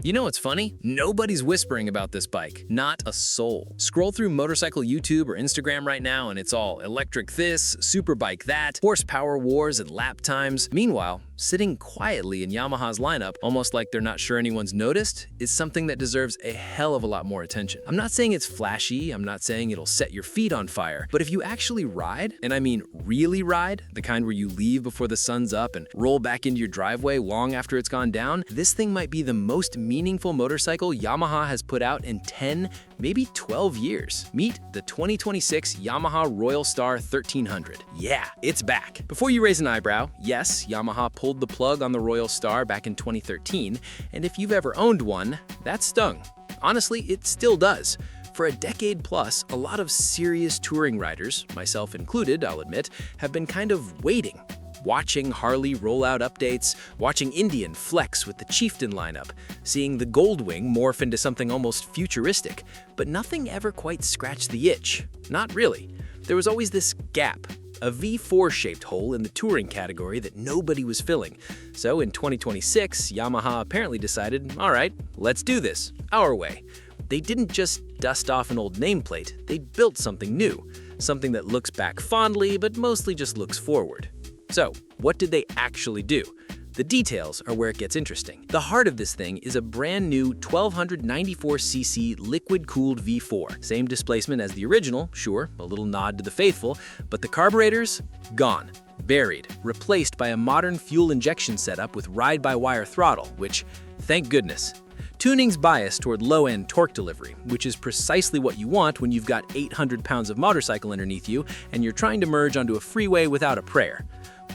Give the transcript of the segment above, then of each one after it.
You know what's funny? Nobody's whispering about this bike. Not a soul. Scroll through motorcycle YouTube or Instagram right now and it's all electric this, super bike that, horsepower wars and lap times. Meanwhile, sitting quietly in Yamaha's lineup, almost like they're not sure anyone's noticed, is something that deserves a hell of a lot more attention. I'm not saying it's flashy, I'm not saying it'll set your feet on fire, but if you actually ride, and I mean really ride, the kind where you leave before the sun's up and roll back into your driveway long after it's gone down, this thing might be the most meaningful motorcycle Yamaha has put out in 10, maybe 12 years. Meet the 2026 Yamaha Royal Star 1300. Yeah, it's back. Before you raise an eyebrow, yes, Yamaha pulled the plug on the Royal Star back in 2013, and if you've ever owned one, that stung. Honestly, it still does. For a decade plus, a lot of serious touring riders, myself included, I'll admit, have been kind of waiting. Watching Harley roll out updates, watching Indian flex with the Chieftain lineup, seeing the Goldwing morph into something almost futuristic, but nothing ever quite scratched the itch. Not really. There was always this gap, a V4-shaped hole in the touring category that nobody was filling. So in 2026, Yamaha apparently decided, all right, let's do this, our way. They didn't just dust off an old nameplate, they built something new, something that looks back fondly but mostly just looks forward. So, what did they actually do? The details are where it gets interesting. The heart of this thing is a brand new 1294cc liquid-cooled V4. Same displacement as the original, sure, a little nod to the faithful, but the carburetors? Gone. Buried. Replaced by a modern fuel injection setup with ride-by-wire throttle, which, thank goodness. Tuning's biased toward low-end torque delivery, which is precisely what you want when you've got 800 pounds of motorcycle underneath you and you're trying to merge onto a freeway without a prayer.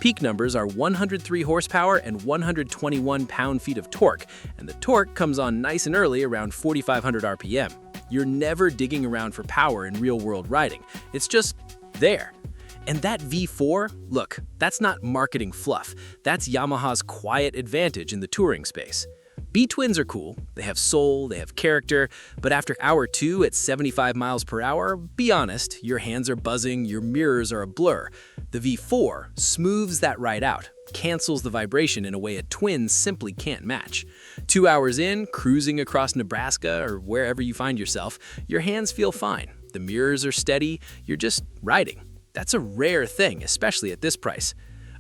Peak numbers are 103 horsepower and 121 pound-feet of torque, and the torque comes on nice and early around 4,500 RPM. You're never digging around for power in real-world riding. It's just there. And that V4, look, that's not marketing fluff. That's Yamaha's quiet advantage in the touring space. B-twins are cool, they have soul, they have character, but after hour 2 at 75 miles per hour, be honest, your hands are buzzing, your mirrors are a blur. The V4 smooths that ride out, cancels the vibration in a way a twin simply can't match. 2 hours in, cruising across Nebraska or wherever you find yourself, your hands feel fine, the mirrors are steady, you're just riding. That's a rare thing, especially at this price.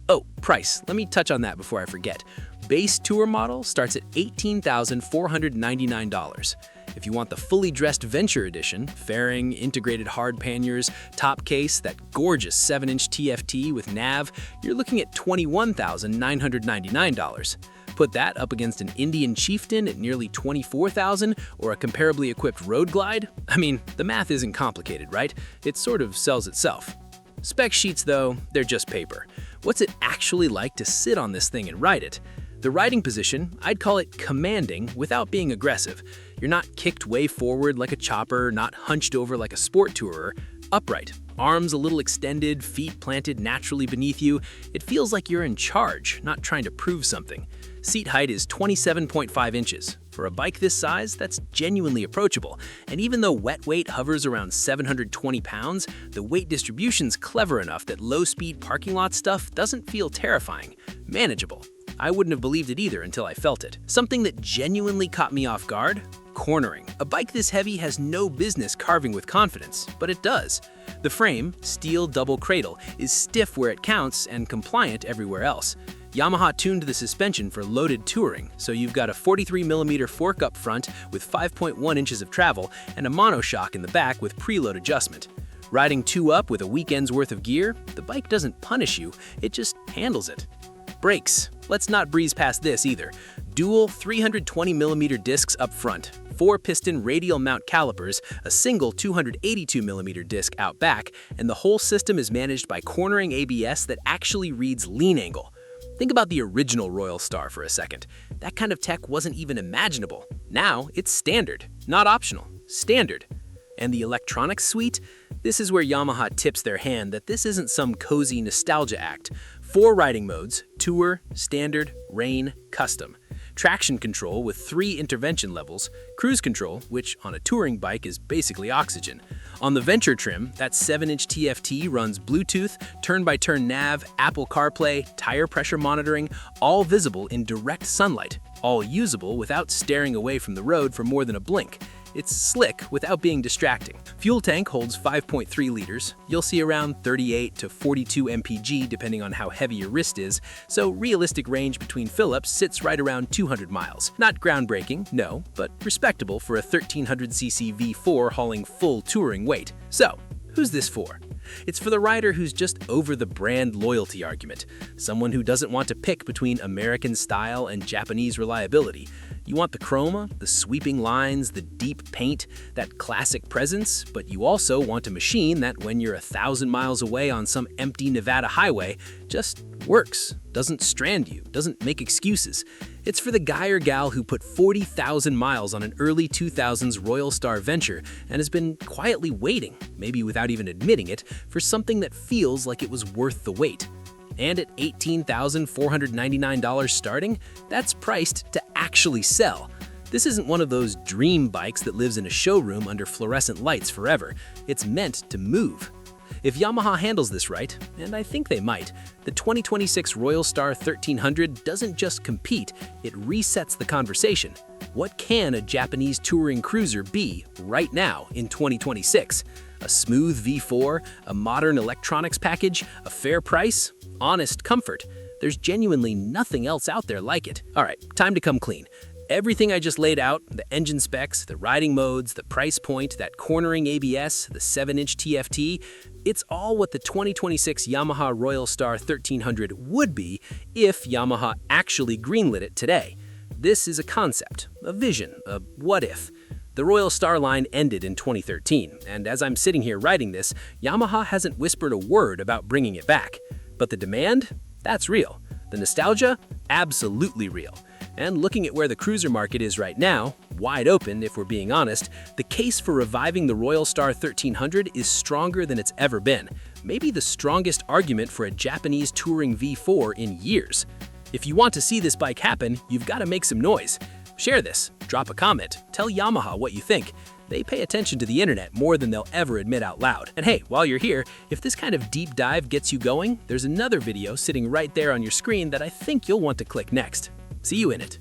Oh, price, let me touch on that before I forget. Base tour model starts at $18,499. If you want the fully dressed Venture Edition, fairing, integrated hard panniers, top case, that gorgeous 7-inch TFT with nav, you're looking at $21,999. Put that up against an Indian Chieftain at nearly $24,000 or a comparably equipped Road Glide. I mean, the math isn't complicated, right? It sort of sells itself. Spec sheets, though, they're just paper. What's it actually like to sit on this thing and ride it? The riding position, I'd call it commanding without being aggressive. You're not kicked way forward like a chopper, not hunched over like a sport tourer. Upright, arms a little extended, feet planted naturally beneath you. It feels like you're in charge, not trying to prove something. Seat height is 27.5 inches. For a bike this size, that's genuinely approachable. And even though wet weight hovers around 720 pounds, the weight distribution's clever enough that low-speed parking lot stuff doesn't feel terrifying. Manageable. I wouldn't have believed it either until I felt it. Something that genuinely caught me off guard? Cornering. A bike this heavy has no business carving with confidence, but it does. The frame, steel double cradle, is stiff where it counts and compliant everywhere else. Yamaha tuned the suspension for loaded touring, so you've got a 43mm fork up front with 5.1 inches of travel and a monoshock in the back with preload adjustment. Riding 2 up with a weekend's worth of gear, the bike doesn't punish you, it just handles it. Brakes. Let's not breeze past this either. Dual 320mm discs up front, 4-piston radial mount calipers, a single 282mm disc out back, and the whole system is managed by cornering ABS that actually reads lean angle. Think about the original Royal Star for a second. That kind of tech wasn't even imaginable. Now it's standard, not optional, standard. And the electronics suite? This is where Yamaha tips their hand that this isn't some cozy nostalgia act. 4 riding modes: Tour, Standard, Rain, Custom. Traction control with 3 intervention levels, cruise control, which on a touring bike is basically oxygen. On the Venture trim, that 7-inch TFT runs Bluetooth, turn-by-turn nav, Apple CarPlay, tire pressure monitoring, all visible in direct sunlight. all usable without staring away from the road for more than a blink. It's slick without being distracting. Fuel tank holds 5.3 liters. You'll see around 38 to 42 mpg depending on how heavy your wrist is, so realistic range between fill-ups sits right around 200 miles. Not groundbreaking, no, but respectable for a 1300cc V4 hauling full touring weight. So, who's this for? It's for the rider who's just over the brand loyalty argument, someone who doesn't want to pick between American style and Japanese reliability. You want the chroma, the sweeping lines, the deep paint, that classic presence, but you also want a machine that, when you're 1,000 miles away on some empty Nevada highway, just works, doesn't strand you, doesn't make excuses. It's for the guy or gal who put 40,000 miles on an early 2000s Royal Star venture and has been quietly waiting, maybe without even admitting it, for something that feels like it was worth the wait. And at $18,499 starting, that's priced to actually sell. This isn't one of those dream bikes that lives in a showroom under fluorescent lights forever. It's meant to move. If Yamaha handles this right, and I think they might, the 2026 Royal Star 1300 doesn't just compete, it resets the conversation. What can a Japanese touring cruiser be right now in 2026? A smooth V4, a modern electronics package, a fair price, honest comfort. There's genuinely nothing else out there like it. All right, time to come clean. Everything I just laid out, the engine specs, the riding modes, the price point, that cornering ABS, the 7-inch TFT, it's all what the 2026 Yamaha Royal Star 1300 would be if Yamaha actually greenlit it today. This is a concept, a vision, a what if. The Royal Star line ended in 2013, and as I'm sitting here writing this, Yamaha hasn't whispered a word about bringing it back. But the demand? That's real. The nostalgia? Absolutely real. And looking at where the cruiser market is right now, wide open if we're being honest, the case for reviving the Royal Star 1300 is stronger than it's ever been. Maybe the strongest argument for a Japanese touring V4 in years. If you want to see this bike happen, you've got to make some noise. Share this, drop a comment, tell Yamaha what you think. They pay attention to the internet more than they'll ever admit out loud. And hey, while you're here, if this kind of deep dive gets you going, there's another video sitting right there on your screen that I think you'll want to click next. See you in it.